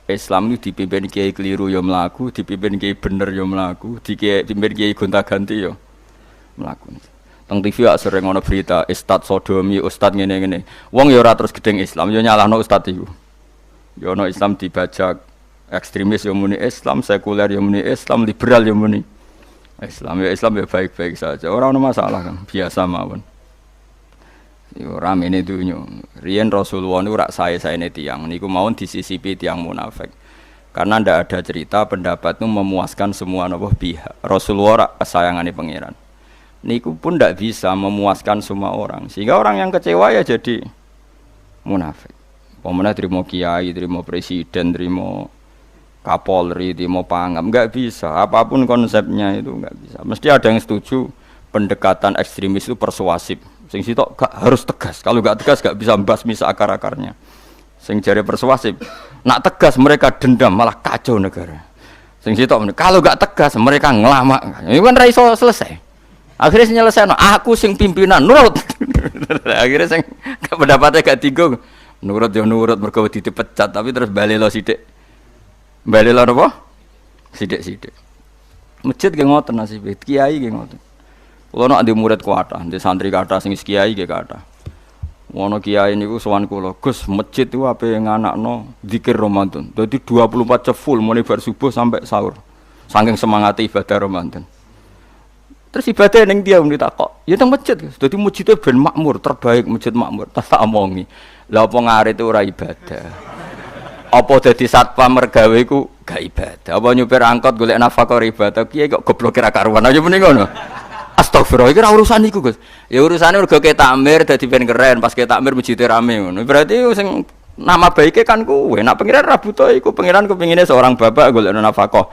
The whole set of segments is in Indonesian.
Islam itu dipimpin kiai keliru ya mlaku, dipimpin kiai bener ya mlaku, dipimpin kiai gonta-ganti ya mlaku. Teng TV ak sering ana berita ustad sodomi, ustad ngene-ngene. Wong ya ora terus gedeng Islam, ya nyalahno ustad iku. Ya ana Islam dibajak, ekstremis ya muni Islam, sekuler ya muni Islam, liberal ya muni Islam. Ya Islam ya baik-baik saja. Ora ana masalah kan, biasa mawon. Yo ramene dunya. Riyen Rasulullah niku rak sae-saene tiyang niku mawon disisipi tiyang munafik. Karena ndak ada cerita pendapat itu memuaskan semua napa pihak. Rasulullah rak kesayangane pangeran. Niku pun ndak bisa memuaskan semua orang. Sehingga orang yang kecewa ya jadi munafik. Pemene trimo kiai, trimo presiden, trimo kapolri, trimo pangam, enggak bisa. Apapun konsepnya itu enggak bisa. Mesti ada yang setuju pendekatan ekstremis itu persuasif. Sing sitok gak harus tegas. Kalau enggak tegas enggak bisa membasmi seakar-akarnya. Sing jare persuasif, nak tegas mereka dendam malah kacau negara. Sing sitok kalau enggak tegas mereka ngelamak. Itu kan ra iso selesai. Akhirnya nyelesaino aku sing pimpinan nurut. Akhirnya sing pendapatnya gak tinggung. Nurut ya nurut mergo dipecat tapi terus bali lo sithik. Bali lo apa? Sithik-sithik. Masjid ge ngoten nasibe, kiai ge ngoten. Kula nek ndek murid kuatah, ndek santri kathah sing kiai ge kathah. Ono kiai niku sowan kula, Gus, masjid iku ape nganakno zikir Ramadan. Dadi 24 jam full mulai bar subuh sampai sahur. Saking semangate ibadah Ramadan. Terus ibadah ning dia muni takok, ya teng masjid. Dadi masjidé ben makmur, terbaik masjid makmur. Tak omongi. Lah apa ngarit ora ibadah? Apa dadi satpam mergawe iku gak ibadah? Apa nyupir angkot golek nafkah ibadah? Kiye kok goblok kira karuan aja muni ngono. Astagfirullah, iki ora urusan iku, Gus. Ya urusane mergo ke takmir dadi ben keren, pas ke takmir masjid rame ngono. Berarti sing nama baike kan kowe. Nek pengiran ra butuh iku, pengiran kepingine seorang bapak golek nafkah.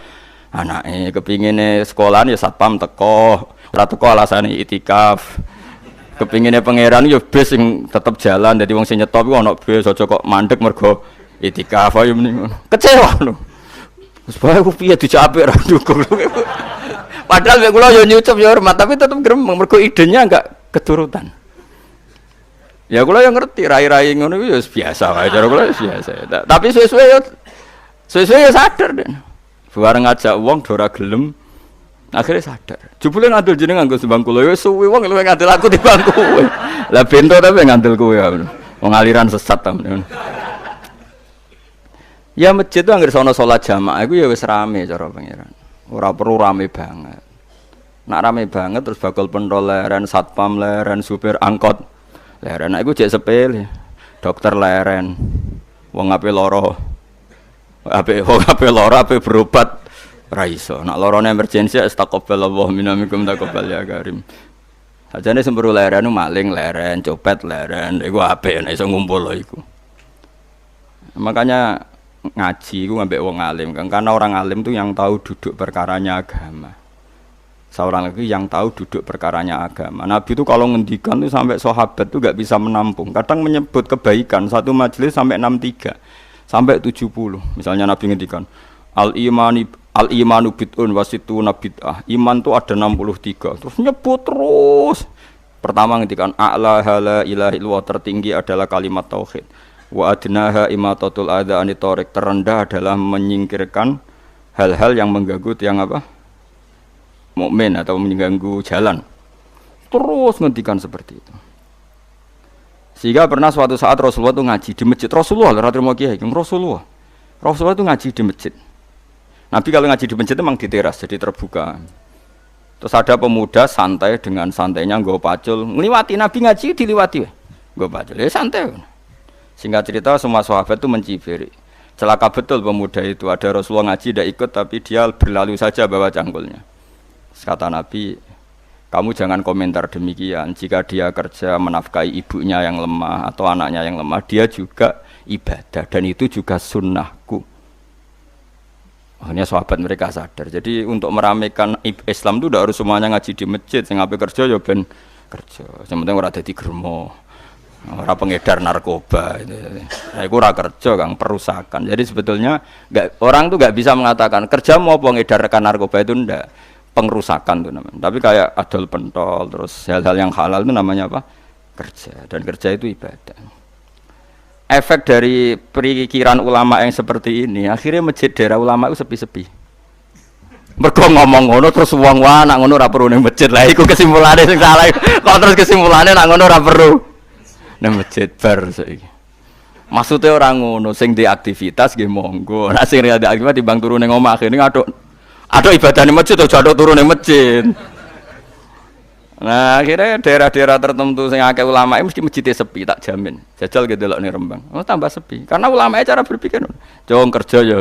Anake kepingine sekolahan ya satpam teko, ora teko alasane itikaf. Kepingine pangeran ya bis sing tetep jalan, dadi wong sing nyetop iku ana bis aja kok mandek mergo itikaf ayo mending ngono. Kecewa lho. Wis bae ku piye dicape ra ndukung. Padahal mek kula yo nyucup yo hormat tapi tetep gremeng mergo idenya enggak keturutan. Ya kula yo ngerti rai-rai ngono iku yo biasa wae cara kula biasa. Tapi suwe-suwe yo sadar den. Bareng ngajak wong ora gelem akhirnya sadar. Jebule ngandel jeneng nganggo sembang kula wis suwi wong luwih ngandel aku timbang kowe. Lah bento ta ngandel kowe ya. Wong aliran sesat ta. Ya masjid itu anggere sono salat jamaah iku ya wis rame cara pangeran. Ora perlu rame banget. Nak rame banget terus bakal pentol leren, satpam leren, supir angkot leren. Iku jek sepele. Dokter leren. Wong ape lara. Ape berobat ra iso. Nak lorone emergensi astagfirullah minamikum taqabbal ya karim. Sajane semburu leren maling leren, copet leren, iku ape nek iso ngumpul iku. Makanya ngaji iku ngambek wong alim kan karena orang alim tuh yang tahu duduk perkaranya agama. Seorang lagi yang tahu duduk perkaranya agama. Nabi itu kalau ngendikan tuh sampai sahabat tuh enggak bisa menampung. Kadang menyebut kebaikan satu majelis sampai 63. Sampai 70. Misalnya Nabi ngendikan al-imanu bid'un wasituna bid'ah. Iman tuh ada 63. Terus nyebut terus. Pertama ngendikan a'la la ilaha illallah, tertinggi adalah kalimat tauhid. Wa adnaha imatatul adza anit thariq, terendah adalah menyingkirkan hal-hal yang mengganggu tiang apa? Mukmin atau mengganggu jalan. Terus ngendikan seperti itu. Sehingga pernah suatu saat Rasulullah itu ngaji di masjid. Rasulullah itu ngaji di masjid. Nabi kalau ngaji di masjid itu memang di teras, jadi terbuka. Terus ada pemuda santai dengan santainya nggo pacul, ngliwati Nabi ngaji diliwati. Nggo pacul, ya santai. Singkat cerita semua sahabat itu mencibiri. Celaka betul pemuda itu, ada Rasulullah ngaji tidak ikut tapi dia berlalu saja bawa cangkulnya. Kata Nabi, kamu jangan komentar demikian. Jika dia kerja menafkahi ibunya yang lemah atau anaknya yang lemah, dia juga ibadah dan itu juga sunnahku. Akhirnya sahabat mereka sadar. Jadi untuk meramaikan Islam itu tidak harus semuanya ngaji di masjid. Sing ape kerja ya ben kerja. Yang penting ora dadi germo. Ora pengedar narkoba itu. Nah, itu ora kerja Kang, perusakan. Jadi sebetulnya orang tuh enggak bisa mengatakan kerja mau pengedarkan narkoba itu ndak. Pengrusakan itu namanya. Tapi kayak adol pentol terus hal-hal yang halal itu namanya apa? Kerja. Dan kerja itu ibadah. efek dari pikiran ulama yang seperti ini, akhirnya masjid daerah ulama itu sepi-sepi. Mergo ngomong ngono terus wong wae nak ngono ora perlu ning masjid. Lah iku kesimpulane sing salah. Kok terus kesimpulane nak ngono ora perlu ning masjid bar saiki. Maksudnya orang ngono sing di aktivitas nggih monggo. Nek sing ada aktivitas timbang turu ning omah akhirnya aduk ibadah ning masjid aja aduk turu ning masjid. Nah, akhirnya daerah-daerah tertentu sing akeh ulama mesti masjidnya sepi tak jamin. Jajal gitu delok ning Rembang. Oh tambah sepi. Karena ulama cara berpikir jong kerja ya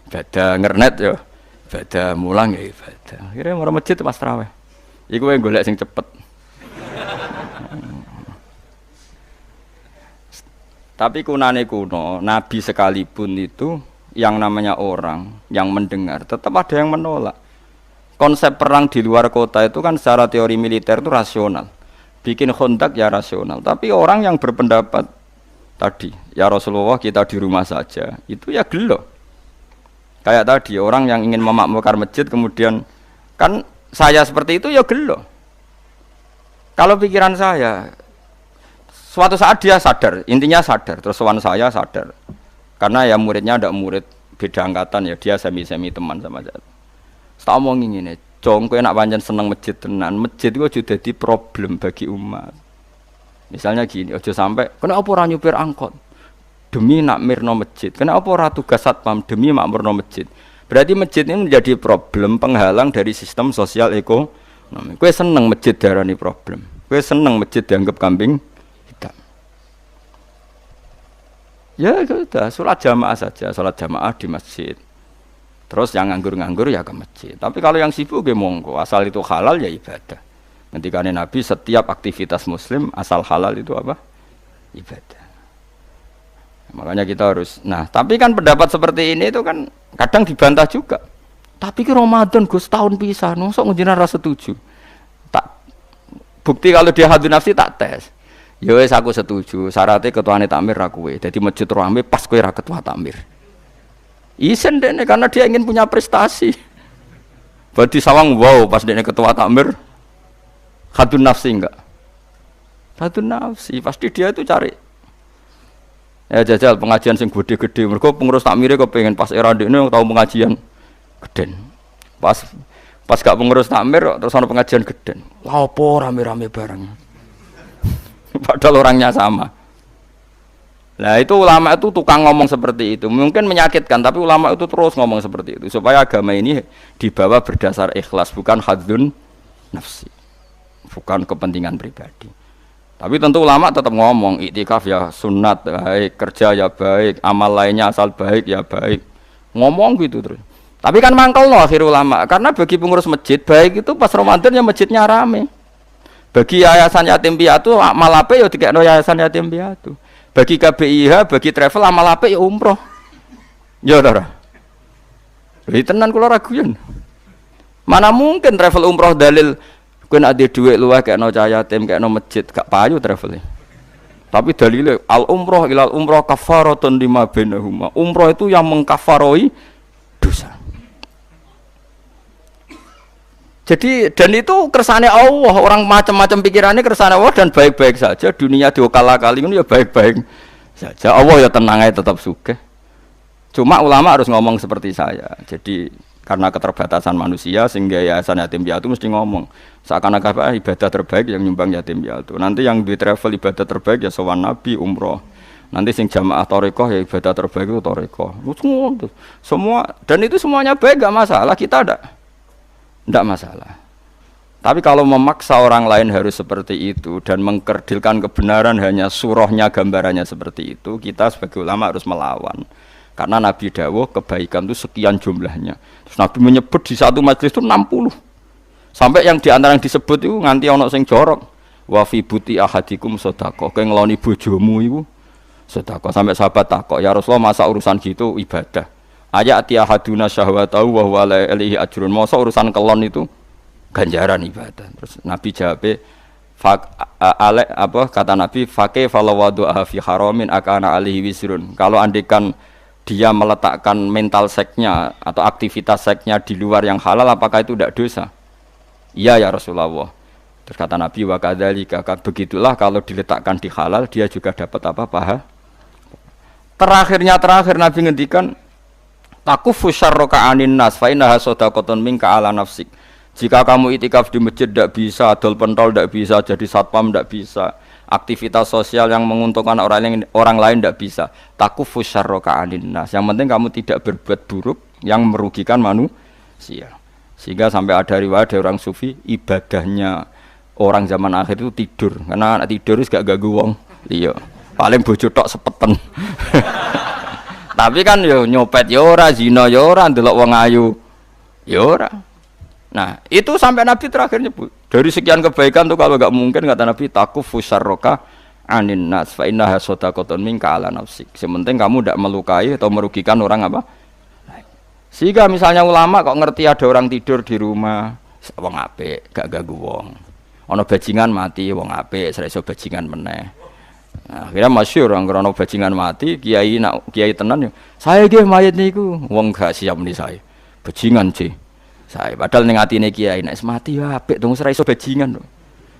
ibadah, ngernet ya ibadah, mulang ya ibadah. Akhirnya marang masjid pas tarawih. Iku yang golek sing cepet. Tapi kunane kuno, Nabi sekalipun itu yang namanya orang yang mendengar, tetap ada yang menolak. Konsep perang di luar kota itu kan secara teori militer itu rasional. Bikin kontak ya rasional. Tapi orang yang berpendapat tadi, ya Rasulullah kita di rumah saja, itu ya gelo. Kayak tadi, orang yang ingin memakmurkan masjid kemudian, kan saya seperti itu ya gelo. Kalau pikiran saya, suatu saat dia sadar, intinya sadar, terus sowan saya sadar. Karena ya muridnya ada murid beda angkatan ya, dia semi-semi teman sama saya. Tak omongin ngene, Jong kowe nak pancen seneng masjid tenan, masjid iku aja dadi problem bagi umat. Misalnya gini, aja sampai kenapa ora nyupir angkot demi nak mirno masjid, kenapa ora tugas satpam demi makmurno masjid. Berarti masjid ini menjadi problem penghalang dari sistem sosial ekonomi. Kowe seneng masjid darani problem. Kowe seneng masjid dianggap kambing hitam. Ya sudah, sholat jamaah saja, sholat jamaah di masjid. Terus yang nganggur-nganggur ya ke masjid. Tapi kalau yang sibuk ya monggo, asal itu halal ya ibadah. Ngendikane Nabi setiap aktivitas muslim asal halal itu apa? Ibadah. Makanya kita harus. Nah, tapi kan pendapat seperti ini itu kan kadang dibantah juga. Tapi ki Ramadan Gus tahun pisan, mosok njenengan ra setuju. Tak bukti kalau dia hadun nafsi tak tes. Ya wis aku setuju, syaratnya ketuane takmir ra kowe. Dadi masjid rame pas kowe ra ketua takmir. Isen dene karena dia ingin punya prestasi. Berarti sawang wow pas dene ketua takmir hadun nafsi enggak? Hadun nafsi pasti dia itu cari. Ya jajal pengajian sing gede-gede. Mergo pengurus takmire kepengin pas era ndekne tau pengajian geden. Pas gak pengurus takmir terus ana pengajian geden. Lah opo rame-rame bareng. Padahal orangnya sama. Nah itu ulama itu tukang ngomong seperti itu. Mungkin menyakitkan, tapi ulama itu terus ngomong seperti itu supaya agama ini dibawa berdasar ikhlas, bukan hadzun nafsi, bukan kepentingan pribadi. Tapi tentu ulama tetap ngomong iktikaf ya sunat baik, kerja ya baik, amal lainnya asal baik ya baik. Ngomong gitu terus. Tapi kan mangkel loh akhir ulama, karena bagi pengurus masjid baik itu pas Ramadan ya masjidnya rame. Bagi yayasan yatim piatu amal apik ya dikekno yayasan yatim piatu. Bagi KBIH, bagi travel amal apik ya umroh. Ya ora. Lha tenan kula raguyen. Mana mungkin travel umroh dalil kowe nek ade dhuwit luwih kekno cah yatim, kekno masjid, gak payu travel. Tapi dalile al umroh ilal umroh kafaratun lima bainahuma. Umroh itu yang mengkafaroi dosa. Jadi dan itu kersane Allah, orang macam-macam pikirannya kersane Allah dan baik-baik saja. Dunia diokal-akali ini ya baik-baik saja. Allah ya tenang aja tetap sugih. Cuma ulama harus ngomong seperti saya. Jadi karena keterbatasan manusia sehingga yayasan yatim piatu mesti ngomong seakan-akan ibadah terbaik yang nyumbang yatim piatu. Nanti yang di travel ibadah terbaik ya sowan Nabi umroh. Nanti sing jamaah thariqah ya ibadah terbaik itu thariqah. Semua dan itu semuanya baik gak masalah, kita tidak masalah. Tapi kalau memaksa orang lain harus seperti itu dan mengkerdilkan kebenaran hanya surahnya gambarannya seperti itu, kita sebagai ulama harus melawan. Karena Nabi dawuh kebaikan itu sekian jumlahnya. Terus Nabi menyebut di satu majelis itu 60. Sampai yang diantara yang disebut itu nganti ana sing jorok. Wa fi buti ahadikum sedekah. Kowe ngeloni bojomu iku sedekah. Sampai sahabat takok, "Ya Rasulullah, masa urusan gitu ibadah?" Ayati ahaduna syahwatahu wa huwa alaihi ajrun. Masa urusan kelon itu ganjaran ibadah. Terus Nabi jawab, kata Nabi, "Faqih falawadu'a fi haramin akana alaihi wisrun." Kalau andikan dia meletakkan mental seksnya atau aktivitas seksnya di luar yang halal, apakah itu tidak dosa? Iya ya Rasulullah. Terus kata Nabi, wa kadzalika, begitulah kalau diletakkan di halal dia juga dapat apa? Pahala. Terakhir Nabi ngendikan takufu syarraka anin nas fa innaha shadaqatun minka ala nafsik. Jika kamu itikaf di masjid tidak bisa, adol pentol tidak bisa, jadi satpam tidak bisa, aktivitas sosial yang menguntungkan orang lain tidak bisa. Takufu syarraka anin nas. Yang penting kamu tidak berbuat buruk yang merugikan manusia. Sehingga sampai ada riwayat dari orang sufi, ibadahnya orang zaman akhir itu tidur. Karena anak tidur itu gak ganggu wong. Iya. Paling bojo tok sepeten. Tapi kan yo nyopet yo ora, zina yo ora, ndelok wong ayu yo ora. Nah, itu sampai Nabi terakhir nyebut. Dari sekian kebaikan tuh kalau enggak mungkin kata Nabi takufu syarraka anin nas fa innaha shadaqatun minka ala nafsik. Sementing kamu tidak melukai atau merugikan orang apa? Sehingga misalnya ulama kok ngerti ada orang tidur di rumah, wong apik, gak ganggu wong. Ana bajingan mati, wong apik, ora iso bajingan meneh. Nah, akhirnya masyhur orang krono bajingan mati, kiai tenan yo. Saya nggih mayit niku, wong gak siap meni saya. Bajingan sih. Saya padahal ning atine kiai nek mati ya apik dong ora iso bajingan.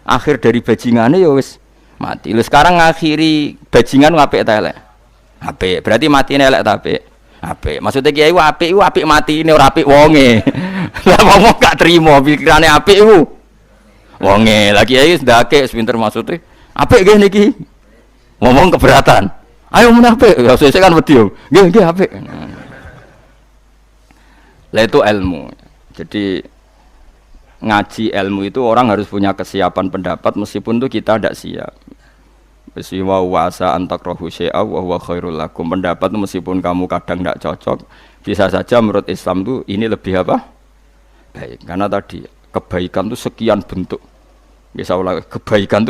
Akhir dari bajingane ya wis mati. Lha sekarang ngakhiri bajingan apik ta elek? Apik. Berarti matine elek ta apik? Apik. Maksudnya kiai apik mati ini ora apik wonge. Lah wong gak trimo pikirane apik iku. Wonge. Lah kiai ndake sepinter maksude. Apik nggih niki. Ngomong keberatan. Ayo men apik. Ya sesuk kan wedi yo. Nggih apik. Lah itu ilmu. Jadi ngaji ilmu itu orang harus punya kesiapan pendapat meskipun itu kita tidak siap. Wa wasa antakrahu syai'a wa huwa khairul lakum. Pendapat meskipun kamu kadang tidak cocok, bisa saja menurut Islam itu ini lebih apa? Baik. Karena tadi kebaikan itu sekian bentuk. Bisa ulang kebaikan itu